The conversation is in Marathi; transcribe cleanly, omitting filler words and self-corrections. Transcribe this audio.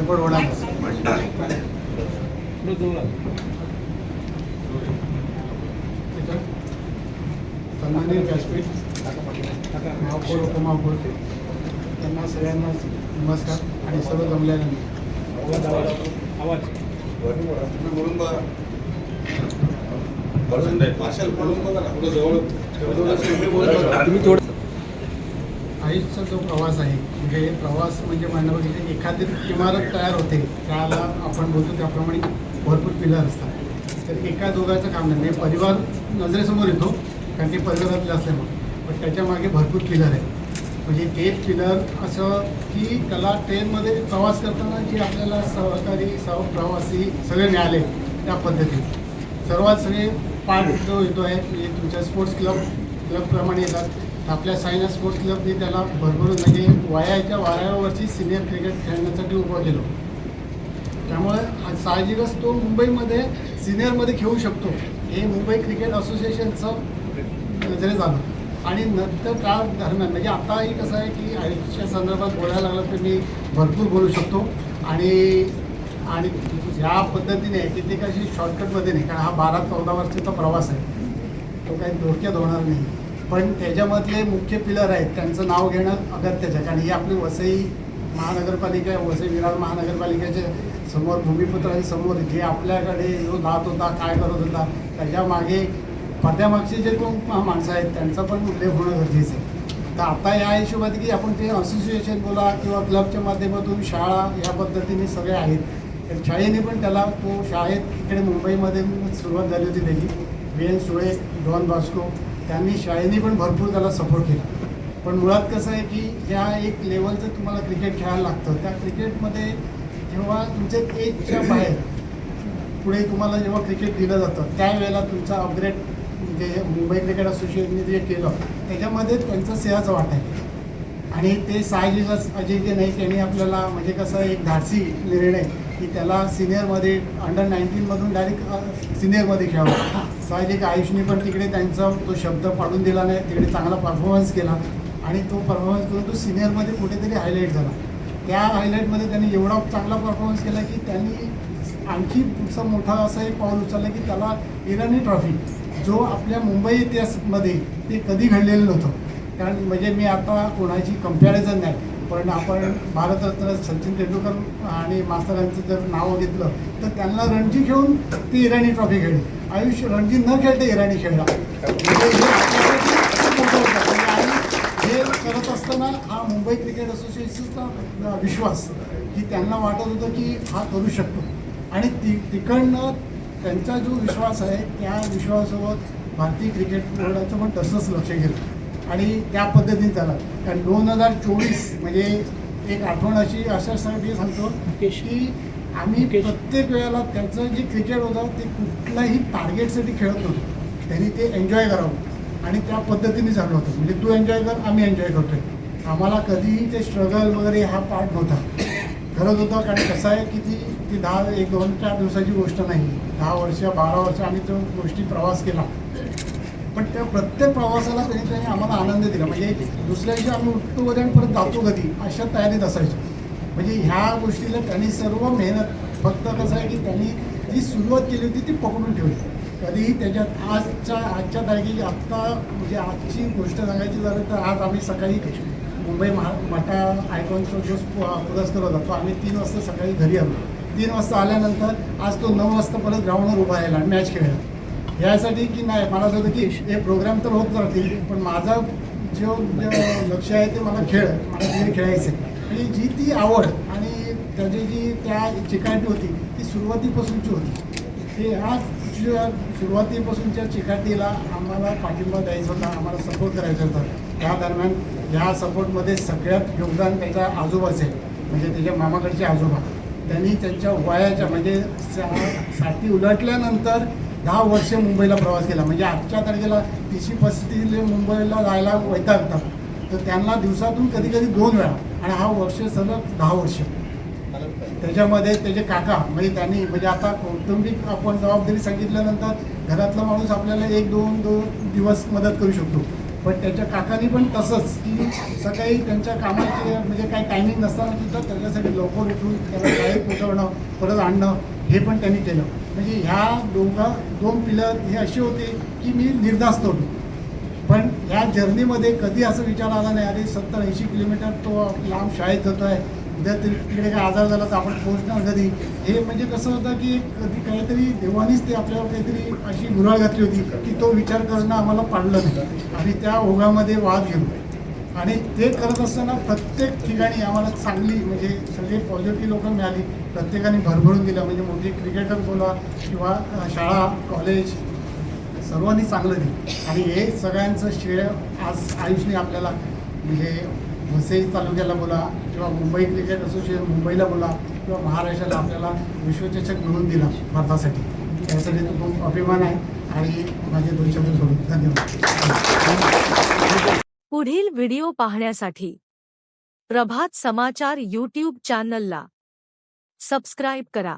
चिंचवड वडा सन्माननीय व्यासपीठ महापौर उपमहापौर त्यांना सगळ्यांना नमस्कार आणि सर्व जमल्यानंतर आयुषचा जो प्रवास आहे म्हणजे प्रवास म्हणजे म्हणणं बघितलं एखादी इमारत तयार होते त्याला आपण बोलतो त्याप्रमाणे भरपूर पिलर असतात. तर एका दोघांचं काम नाही म्हणजे परिवार नजरेसमोर येतो कारण ते परिवारातले असल्यामुळे पण त्याच्या मागे भरपूर पिलर आहे. म्हणजे एक पिलर असं की त्याला ट्रेनमध्ये प्रवास करताना जे आपल्याला सहकारी प्रवासी सगळे मिळाले त्या पद्धतीने सर्वात सगळे पार्ट जो येतो आहे म्हणजे तुमच्या स्पोर्ट्स क्लबप्रमाणे येतात. आपल्या सायना स्पोर्ट्स क्लबने त्याला भरपूर म्हणजे वयाच्या वाऱ्यावरची सिनियर क्रिकेट खेळण्यासाठी उभं केलं. त्यामुळे साहजिकच तो मुंबईमध्ये सिनियरमध्ये खेळू शकतो हे मुंबई क्रिकेट असोसिएशनचं नजरे झालं. आणि नंतर काळ दरम्यान म्हणजे आताही कसं आहे की आयुष्या संदर्भात बोलायला लागलं तर मी भरपूर बोलू शकतो आणि ज्या पद्धतीने की ते कशी शॉर्टकटमध्ये नाही कारण हा 12-14 वर्षाचा प्रवास आहे तो काही धोक्यात होणार नाही. पण त्याच्यामधले मुख्य पिलर आहेत त्यांचं नाव घेणं अगत्याचं आहे कारण ही आपली वसई महानगरपालिका वसई विरार महानगरपालिकेच्या समोर भूमिपुत्रांसमोर जे आपल्याकडे जो जात होता काय करत होता त्याच्या मागे पडद्यामागचे जे कोण माणसं आहेत त्यांचा पण उल्लेख होणं गरजेचं आहे. तर आता या हिशोबात की आपण ते असोसिएशन बोला किंवा क्लबच्या माध्यमातून शाळा या पद्धतीने सगळे आहेत. तर शाळेने पण त्याला तो शाळेत इकडे मुंबईमध्ये सुरुवात झाली होती त्याची VN सुळे डॉन बॉस्को त्यांनी शाळेने पण भरपूर त्याला सपोर्ट केला. पण मुळात कसं आहे की ज्या एक लेवलचं तुम्हाला क्रिकेट खेळायला लागतं त्या क्रिकेटमध्ये जेव्हा तुमच्या एजच्या बाहेर पुढे तुम्हाला जेव्हा क्रिकेट दिलं जातं त्यावेळेला तुमचा अपग्रेड म्हणजे मुंबई क्रिकेट असोसिएशनने जे केलं त्याच्यामध्ये त्यांचा सिंहाचा वाटा आहे. आणि ते साहजिकच अजिंक्य नाईक यांनी आपल्याला म्हणजे कसं एक धाडसी निर्णय की त्याला सिनियरमध्ये अंडर-19मधून डायरेक्ट सिनियरमध्ये खेळावं. साहजिक आयुषने पण तिकडे त्यांचा तो शब्द पाडून दिला नाही तिकडे चांगला परफॉर्मन्स केला आणि तो परफॉर्मन्स करून तो सिनियरमध्ये कुठेतरी हायलाईट झाला. त्या हायलाईटमध्ये त्यांनी एवढा चांगला परफॉर्मन्स केला की त्यांनी आणखी पुढचा मोठा असं एक पाऊल उचललं की त्याला इराणी ट्रॉफी जो आपल्या मुंबई इतिहासमध्ये ते कधी घडलेलं नव्हतं. कारण म्हणजे मी आता कोणाची कम्पॅरिझन नाही पण आपण भारतरत्न सचिन तेंडुलकर आणि मास्तरांचं जर नाव घेतलं तर त्यांना रणजी खेळून ती इराणी ट्रॉफी खेळली. आयुष्य रणजी न खेळता इराणी खेळला आणि हे करत असताना हा मुंबई क्रिकेट असोसिएशनचा विश्वास की त्यांना वाटत होतं की हा करू शकतो आणि तिकडनं त्यांचा जो विश्वास आहे त्या विश्वासासोबत भारतीय क्रिकेट बोर्डाचं पण तसंच लक्ष गेलं आणि त्या पद्धतीने झाला. कारण 2024 म्हणजे एक आठवण अशी अशासाठी सांगतो की आम्ही प्रत्येक वेळेला त्यांचं जे क्रिकेट होतं ते कुठल्याही टार्गेटसाठी खेळत नव्हतं. त्यांनी ते एन्जॉय करावं आणि त्या पद्धतीने झालं होतं. म्हणजे तू एन्जॉय कर आम्ही एन्जॉय करतोय. आम्हाला कधीही ते स्ट्रगल वगैरे हा पार्ट नव्हता करत होता. कारण कसं आहे की ती 1-2-4 दिवसाची गोष्ट नाही 10 वर्ष 12 वर्ष आम्ही तो गोष्टी प्रवास केला. पण त्या प्रत्येक प्रवासाला त्यांनी आम्हाला आनंद दिला. म्हणजे दुसऱ्या दिवशी आम्ही उठतो वगैरे परत जातो कधी अशा तयारीत असायचो. म्हणजे ह्या गोष्टीला त्यांनी सर्व मेहनत फक्त कसं आहे की त्यांनी जी सुरुवात केली होती ती पकडून ठेवली. कधीही त्याच्यात आजच्या तारखेची आत्ता म्हणजे आजची गोष्ट सांगायची झालं तर आज आम्ही सकाळी मुंबई मटा आयकॉनचा जो पुरस्कार होता तो आम्ही 3 वाजता सकाळी घरी आलो. 3 वाजता आल्यानंतर आज तो 9 वाजता परत ग्राउंडवर उभा राहिला आणि मॅच खेळला. यासाठी की नाही मला असं होतं की हे प्रोग्राम तर होत राहतील पण माझा जो लक्ष आहे ते मला मला खेळायचं आहे. आणि जी ती आवड आणि त्याची जी त्या चिकाटी होती ती सुरुवातीपासूनची होती. ते ह्या सुरुवातीपासूनच्या चिकाटीला आम्हाला पाठिंबा द्यायचा होता आम्हाला सपोर्ट करायचा होता. त्या दरम्यान ह्या सपोर्टमध्ये सगळ्यात योगदान त्याच्या आजोबाचे म्हणजे त्याच्या मामाकडचे आजोबा त्यांनी त्यांच्या वयाच्या म्हणजे 60 उलटल्यानंतर 10 वर्ष मुंबईला प्रवास केला. म्हणजे आजच्या तारखेला 30-35 मुंबईला जायला वैतागतात तर त्यांना दिवसातून कधी 2 वेळा आणि हा वर्ष सलग 10 वर्ष. त्याच्यामध्ये त्याचे काका म्हणजे त्यांनी म्हणजे आता कौटुंबिक आपण जबाबदारी सांगितल्यानंतर घरातला माणूस आपल्याला 1-2 दिवस मदत करू शकतो पण त्याच्या काकांनी पण तसंच की सकाळी त्यांच्या कामाचे म्हणजे काही टायमिंग नसताना सुद्धा त्याच्यासाठी लवकर उठून त्याला शाळेत पोचवणं परत आणणं हे पण त्यांनी केलं. म्हणजे ह्या दोन पिलर हे असे होते की मी निर्धास्त होतो. पण ह्या जर्नीमध्ये कधी असं विचार आला नाही अरे 70-80 किलोमीटर तो लांब शाळेत जातो आहे, उद्या तरी तिकडे काय आजार झाला तर आपण पोहोचणार कधी. हे म्हणजे कसं होतं की कधी काहीतरी देवानीच ते आपल्यावर काहीतरी अशी गुऱ्हाळ घातली होती की तो विचार करणं आम्हाला पाडलं नाही. आम्ही त्या ओघामध्ये वाद घेऊ आणि ते करत असताना प्रत्येक ठिकाणी आम्हाला चांगली म्हणजे सगळे पॉझिटिव्ह लोक मिळाली. प्रत्येकाने भरभरून दिलं. म्हणजे मोठी क्रिकेटर बोला किंवा शाळा कॉलेज सर्वांनी चांगलं दिलं. आणि हे सगळ्यांचं श्रेय आज आयुषने आपल्याला म्हणजे वसई तालुक्याला बोला किंवा मुंबई क्रिकेट असोसिएशन मुंबईला बोला किंवा महाराष्ट्राला आपल्याला विश्वचषक मिळवून दिला भारतासाठी. त्यासाठी तो खूप अभिमान आहे. आणि माझे 2 शब्द सोडून धन्यवाद. पुढील व्हिडिओ पाहण्यासाठी प्रभात समाचार यूट्यूब चॅनलला सबस्क्राईब करा.